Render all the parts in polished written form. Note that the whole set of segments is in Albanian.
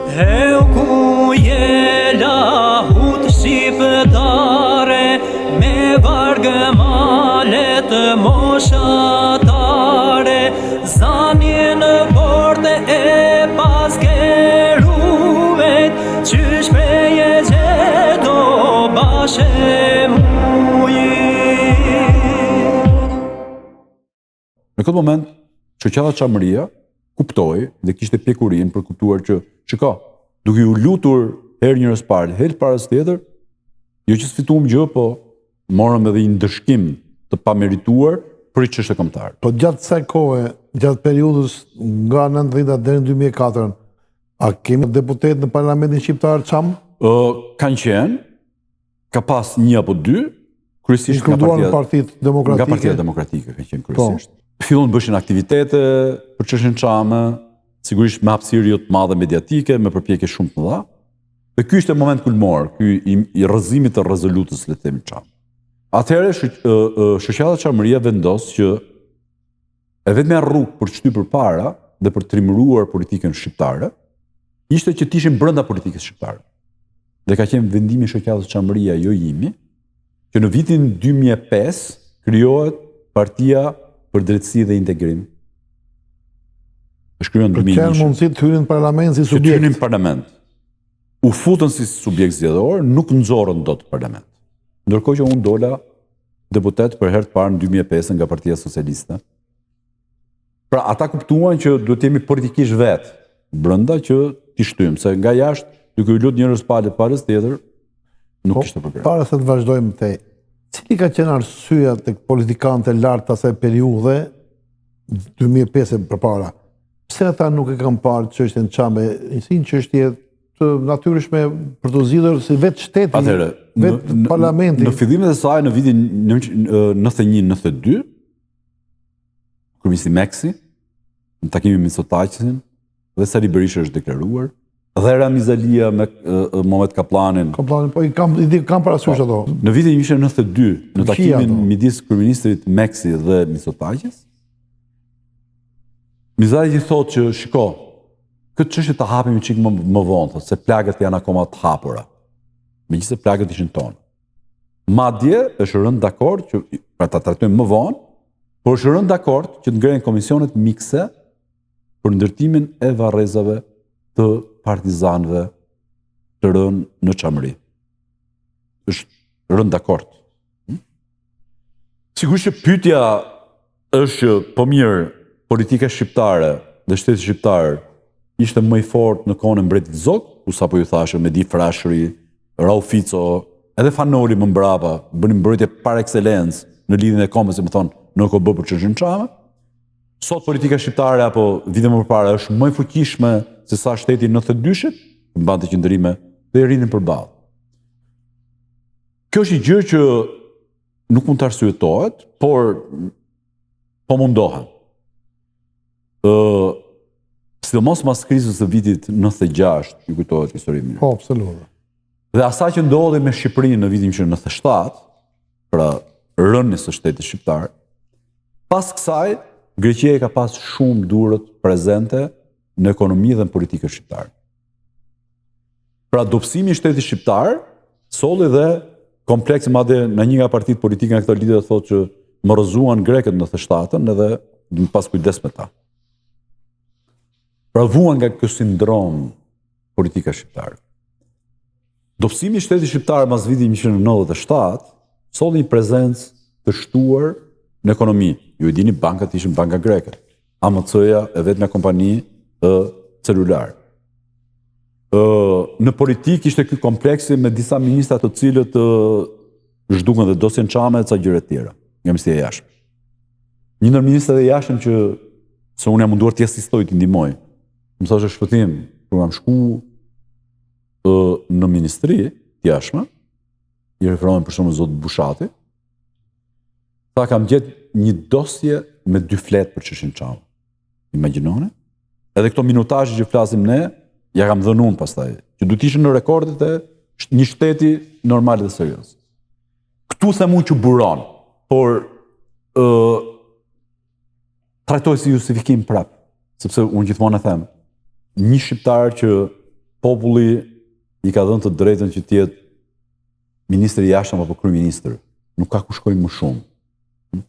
Heu ku jela hut shqiptare, me vargë malet moshatare, zanje në porte e paskeruvet, qysh preje gjeto bashe mujit. Në këtë moment, shoqata Çamëria kuptoi dhe kishte pjekurinë për kuptuar që shiko, duke u lutur herë njërës parë, herë parës tjetër, jo që s'fituam gjë, po morëm edhe një ndëshkim të pamerituar për i çështje kombëtare. Po gjatë kësaj kohe, gjatë periudhës nga 90 deri në 2004, a kemi deputet në Parlamentin Shqiptar Çam? Kanë qenë, ka pas një apo dy, kryesisht nga Partitë Demokratike. Nga Partia Demokratike kanë qenë kryesisht. Fillon bëshin aktivitete për çështjen Çame, sigurisht me hapësirë jo të madhe mediatike, me përpjekje shumë të mëdha. Dhe ky ishte moment kulmor, ky i rrëzimit të rezolutës, le të themi Çam. Atëherë shoqata Çamëria vendos që e vetmja rrugë për të shtyr përpara dhe për të trimëruar politikën shqiptare ishte që të ishim brenda politikës shqiptare. Dhe ka qenë vendimi i shoqatës Çamëria, jo imi, që në vitin 2005 krijohet Partia për Drejtësi dhe Integrim. Shkruan për kanë mundësi të hyrin në parlament si subjekt. Të hyrin në parlament. U futën si subjekt zgjedhor, nuk nxorën dot parlament. Ndërkohë që unë dola deputet për herë të parë në 2005 nga Partia Socialiste. Pra ata kuptuan që duhet jemi politikisht vetë brenda që t'i shtyjmë, se nga jashtë duke u lut njërës parës tjetër nuk kishte problem. Para se të vazhdojmë te, cili ka qenë arsyeja tek politikanët e lartë asaj periudhe 2005 përpara? Pse ata nuk e kanë parë çështjen Çame si një çështje të natyrshme për të zgjidhur si vetë shteti, vetë parlamenti? Në fillimet e saj në vitin 91-92, kryeministri Meksi, në takimin me Mitsotakisën, dhe Sali Berisha është deklaruar, dhe Ramiz Alia me Muhamet Kaplanin. Po i kam parasysh ato. Në vitin 1992, në takimin midis kryeministrit Meksi dhe Mitsotakis, Mizari thotë që shiko, këtë çështje ta hapim një çik më vonë, se plagët janë akoma të hapura. Megjithëse plagët ishin tonë. Madje është rënë dakord që pra ta trajtojmë më vonë, por është rënë dakord që të ngrehen komisionet mikse për ndërtimin e varrezave të partizanëve të rënë në Çamëri. Është rënë dakord. Sigurisht që pyetja është që po mirë, politika shqiptare dhe shteti shqiptar ishte më i fortë në kohën e mbretit Zog, ku sapo ju thashë Medi Frashëri, Rauf Fico, edhe Fanoli më mbrapa, bënin mbrojtje par excellence në lidhjen e kombës, më thonë, në OKB për çështjen Çame. Sot politika shqiptare apo vite më përpara është më e fuqishme se sa shteti në 92-shit, mbante qëndrime dhe rinin përballë. Kjo është një gjë që nuk mund të arsyetohet, por po mundohet. Sidomos mas krizës së vitit 96, ju kujtohet histori mirë. Po, absolutisht. Dhe asaj që ndodhi me Shqipërinë në vitin 97, pra rënies së shtetit shqiptar, pas kësaj Greqia ka pas shumë durët prezente në ekonomi dhe në politikën shqiptare. Pra dobësimi i shtetit shqiptar solli dhe kompleksi, madje në një nga partitë politike në këtë lidhje thotë që morëzuan grekët në 97-ën edhe duhet pas kujdes me ta. Pra vuan nga ky sindrom politika shqiptare. Dobësimi i shtetit shqiptar mas vitit 1997 solli një prezencë të shtuar në ekonomi. Ju e dini, bankat ishin banka greke. AMC-ja e vetmja kompani celular. Në politik ishte ky kompleksi me disa ministra të cilët zhdukën dhe dosjen Çame e ca gjëra të tjera, nga Ministria e Jashtme. Një ndër ministrat e jashtëm që se unë jam munduar të asistoj të ndihmoj, më thoshte shpëtim, kur kam shku në Ministri të Jashtme, i referohen për shembull zot Bushati, tha kam gjetë një dosje me 2 fletë për çështjen Çame. Imagjinoni? Edhe këto minutazhe që flasim ne, ja kam dhënë unë pastaj, që duhet ishin në rekordet e një shteti normal dhe serioz. Këtu them unë që buron, por trajtoj si justifikim prap, sepse unë gjithmonë e them, një shqiptar që populli i ka dhënë të drejtën që të jetë ministri i jashtëm apo kryeministër. Nuk ka ku shkojnë më shumë.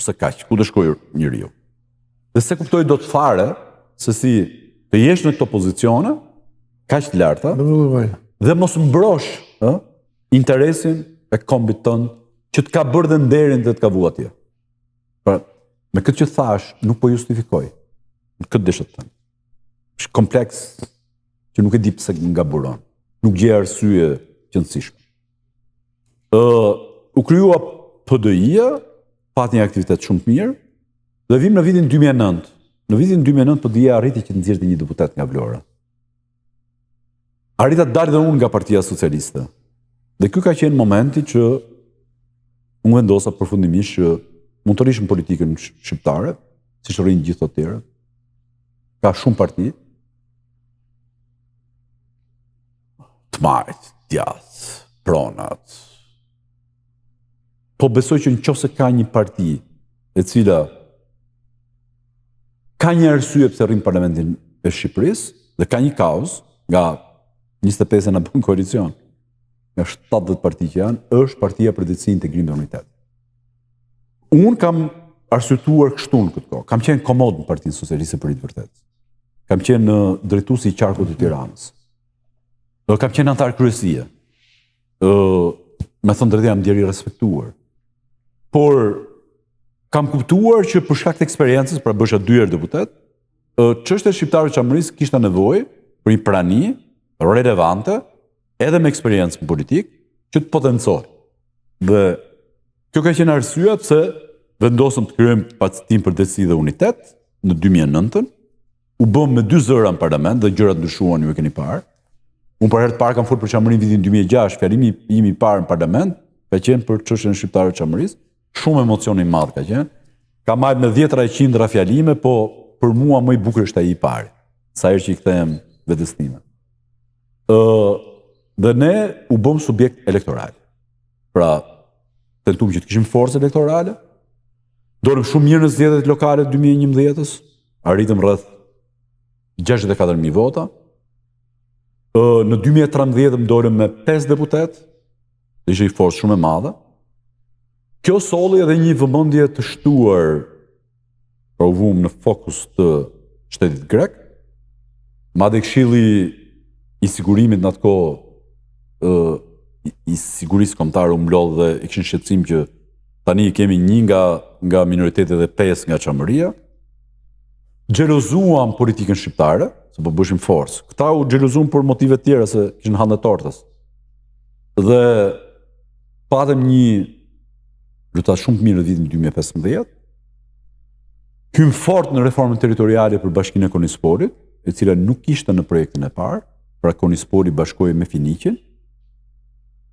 Pse kaq? Ku do shkojë njeriu? Dhe se kuptoj dot fare se si të jesh në këto pozicione kaq të larta dhe mos mbrosh interesin e kombit tënd që të ka bërë dhe nderin dhe të ka vu atje. Pra, me këtë që thash, nuk po justifikoj. Në këtë deshet të thënë. Është kompleks që nuk e di pse nga buron. Nuk gjej arsye qëndësishme. U kryua PDI-ja, pati një aktivitet shumë të mirë, dhe vim në vitin 2009. Në vitin 2009 PDI-ja arriti që të nxjerrte një deputet nga Vlora. Arrita të dalë dhe unë nga Partia Socialiste. Dhe ky ka qenë momenti që unë vendosa përfundimisht që mund të rish në politikën shqiptare, siç rrinë gjithë të tjerë. Ka shumë parti. Të majtë, djathë, pronat. Po besoj që nëse ka një parti e cila ka një arsye pse rrin parlamentin e Shqipërisë dhe ka një kauzë nga 25 në bën koalicion, nga 70 parti që janë, është Partia për Drejtësi, Integrim dhe Unitet. Unë kam arsyetuar kështu në këtë kohë. Kam qenë komod në Partinë Socialiste për i të vërtetë. Kam qenë drejtuesi i qarkut të Tiranës. Kam qenë antar kryesie. Me thënë drejtë jam deri respektuar. Por kam kuptuar që për shkak të eksperiencës, pra bësha 2 herë deputet, çështja e shqiptarëve çamërisë kishte nevojë për një prani relevante, edhe me eksperiencë politik, që të potencohej. Dhe kjo ka qenë arsyeja pse vendosëm të krijojmë Partinë për Drejtësi dhe Unitet në 2009-ën, u bëm me 2 zëra në parlament dhe gjërat ndryshuan, ju e keni parë. Unë për herë të parë kam folur për çamërinë vitin 2006, fjalimi im i parë në parlament ka qenë për çështjen e shqiptarëve të çamërisë, shumë emocion i madh ka qenë. Ka marrë me 10 qindra fjalime, po për mua më i bukur është ai i parë, sa herë që i kthehem vetes time. Dhe ne u bëm subjekt elektoral. Pra, tentuam që të kishim forcë elektorale, dorëm shumë mirë në zgjedhjet lokale të 2011-s, arritëm rreth 64.000 vota. Në 2013 më dorëm me 5 deputet, dhe ishte një forcë shumë e madhe. Kjo solli edhe një vëmendje të shtuar, pra u vum në fokus të shtetit grek. Madje Këshilli i Sigurimit në atë kohë, i sigurisë kombëtare u mblodh dhe e kishin shqetësim që tani kemi 1 nga minoritetet dhe 5 nga çamëria. Xhelozuam politikën shqiptare, se po bëshim forcë. Këta u xhelozuan për motive të tjera, se kishin hënë tortës. Dhe patëm një rezultat shumë të mirë në vitin 2015. Hym fort në reformën territoriale për Bashkinë e Konisporit, e cila nuk ishte në projektin e parë, pra Konispori bashkohej me Finiqin.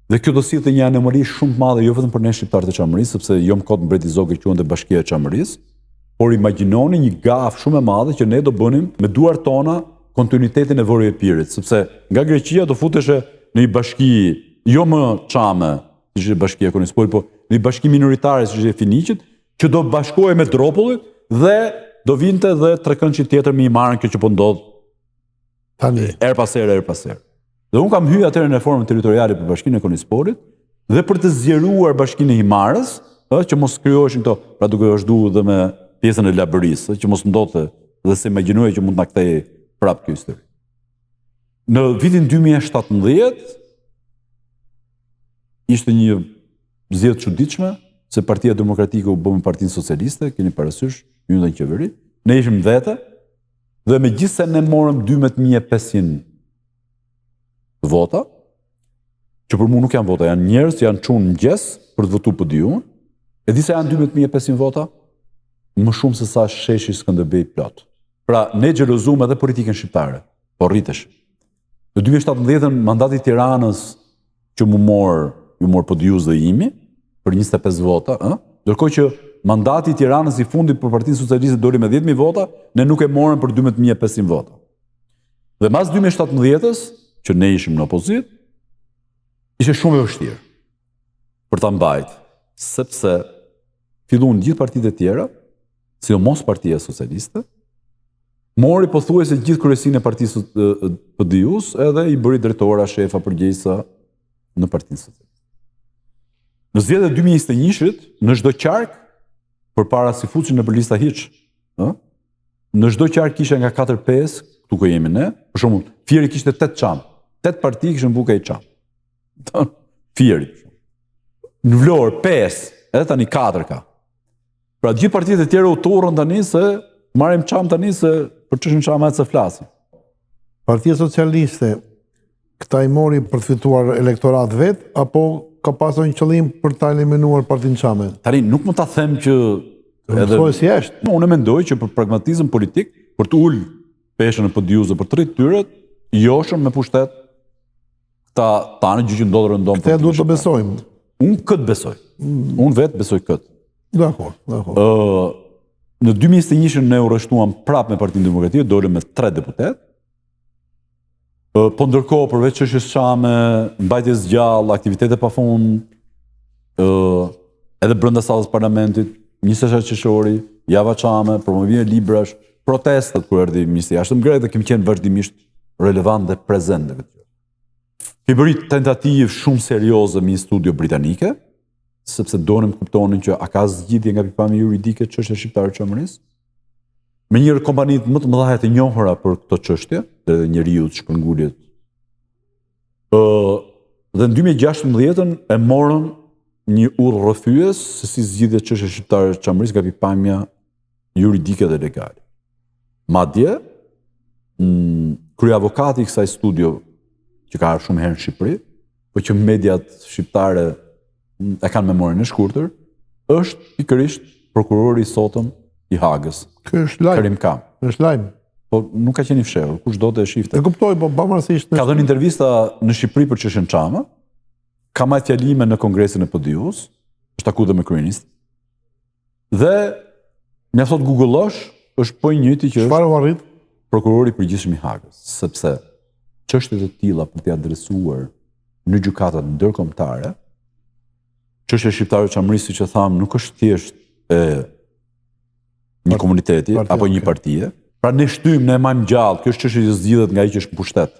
Dhe kjo do sillte një anomali shumë të madhe jo vetëm për ne shqiptarët e çamërisë, sepse jo më kot mbreti Zogë quhente Bashkia e Çamërisë, por imagjinoni një gafë shumë e madhe që ne do bënim me duart tona kontinuitetin e Vorë Epirit, sepse nga Greqia do futeshe në një bashki jo më çame, siç është Bashkia e Konisporit, po në një bashki minoritare siç është e Finiqit, që do bashkohej me Dropullin dhe do vinte dhe trekëndçi tjetër me i marrën kjo që po ndodh tani her pas here. Dhe unë kam hyrë atëherë në reformën territoriale për Bashkinë e Konisporit dhe për të zgjeruar Bashkinë e Himarës, që mos krijoheshin këto, pra duke vazhduar dhe me pjesën e Labërisë, që mos ndodhte dhe se imagjinoje që mund ta kthej prapë kjo histori. Në vitin 2017 ishte një zgjedhje e çuditshme, se Partia Demokratike u bë me Partinë Socialiste, keni parasysh, ju në qeveri, ne ishim vete, dhe megjithëse ne morëm 12.500 vota, që për mua nuk janë vota, janë njerëz që janë çunë mëngjes për të votuar PD-un, e di se janë 12.500 vota, më shumë se sa sheshi Skënderbej plot. Pra, ne xhelozuam edhe politikën shqiptare, po rritesh. Në 2017 mandati i Tiranës që ju mor PD-us dhe imi për 25 vota, ndërkohë që mandati i Tiranës i fundit për Partinë Socialiste doli me 10.000 vota, ne nuk e morëm për 12.500 vota. Dhe mas 2017-s, që ne ishim në opozit, ishte shumë e vështirë për ta mbajtur, sepse filluan gjithë partitë e tjera, sidomos Partia Socialiste, mori pothuajse gjithë kryesinë e partisë PD-us edhe i bëri drejtora, shefa, përgjegjësa në Partinë Socialiste. Në zgjedhjet e 2021-shit, në çdo qark, përpara si fuçin në për lista hiç, në çdo qark kisha nga 4-5, këtu ku jemi ne, për shembull, Fieri kishte 8 çam. 8 parti kishin buka i çam. Fieri. Në Vlorë 5, edhe tani 4 ka. Pra gjithë partitë e tjera u turrën tani se marrim çam tani se për çështën çama se flasim. Partia Socialiste këta i mori për të fituar elektorat vet apo ka pasur një qëllim për ta eliminuar partinë çame? Tani nuk mund ta them që edhe si është. Unë mendoj që për pragmatizëm politik, për të ul peshën e PD-us për të rritë tyret, joshëm me pushtet ta tanë gjë që ndodhë rëndom. Këtë duhet të besojmë. Unë këtë besoj. Unë vetë besoj këtë. Dakor. Në 2021 ne u rreshtuam prapë me Partinë Demokratike, dolëm me 3 deputet. Po ndërkohë përveç çështjes çame, mbajtjes gjallë, aktivitete pafund, edhe brenda sallës parlamentit, 26 qershori, java çame, promovimi i librash, protestat kur erdhi ministri i jashtëm ngre dhe kemi qenë vazhdimisht relevant dhe prezent në këtë gjë. Kemi bërë tentativë shumë serioze me një studio britanike, sepse donim kuptonin që a ka zgjidhje nga pikpamja juridike çështja shqiptare e çamërisë. Me një kompanitë më të mëdha të njohura për këtë çështje, dhe njeriu të shpërngulit. Dhe në 2016 e morën një urrë rrëfyes se si zgjidhet çështja shqiptare e çamërisë nga pikpamja juridike dhe legale. Madje kryeavokati i kësaj studio që ka shumë herë në Shqipëri, por që mediat shqiptare e kanë memorien e shkurtër, është pikërisht prokurori i sotëm i Hagës. Ky është lajm. Karim Kam. Është lajm. Po nuk ka qenë i fshehur, kushdo të e shifte. E kuptoj, po pavarësisht Ka dhënë intervista në Shqipëri për çështjen Çama, ka marrë fjalime në kongresin e PD-us, është takuar me kryeministin. Dhe mjafton Google-osh, është po i njëjti që çfarë u arrit? Prokurori i përgjithshëm i Hagës, sepse çështjet e tilla për t'i adresuar në gjykatat ndërkombëtare, çështja shqiptare e çamërisë, siç e tham, nuk është thjesht e një komuniteti apo një partie. Pra ne shtym, ne e marrim gjallë, kjo është çështje që zgjidhet nga ai që është në pushtet.